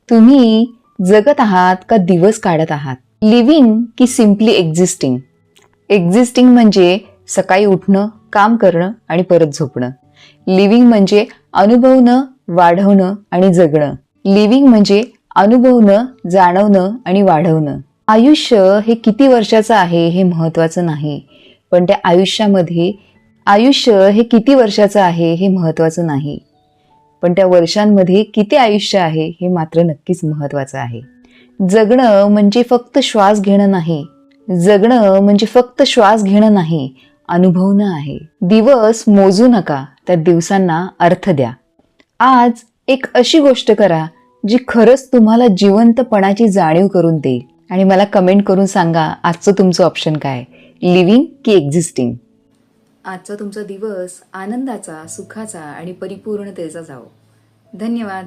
तुम्ही जगत आहात का दिवस काढत आहात? लिव्हिंग की सिम्पली एक्झिस्टिंग? एक्झिस्टिंग म्हणजे सकाळी उठणं, काम करणं आणि परत झोपणं. लिव्हिंग म्हणजे अनुभवणं, वाढवणं आणि जगणं. लिव्हिंग म्हणजे अनुभवणं, जाणवणं आणि वाढवणं. आयुष्य हे किती वर्षाचं आहे हे महत्वाचं नाही, पण त्या आयुष्य हे किती वर्षाचं आहे हे महत्वाचं नाही, पण त्या वर्षांमध्ये किती आयुष्य आहे हे मात्र नक्कीच महत्वाचं आहे. जगणं म्हणजे फक्त श्वास घेणं नाही. जगणं म्हणजे फक्त श्वास घेणं नाही, अनुभवणं आहे. दिवस मोजू नका, त्या दिवसांना अर्थ द्या. आज एक अशी गोष्ट करा जी खरंच तुम्हाला जिवंतपणाची जाणीव करून देईल. आणि मला कमेंट करून सांगा आजचं तुमचं ऑप्शन काय, लिव्हिंग की एक्झिस्टिंग. आजचा तुमचा दिवस आनंदाचा, सुखाचा आणि परिपूर्णतेचा जावो. धन्यवाद.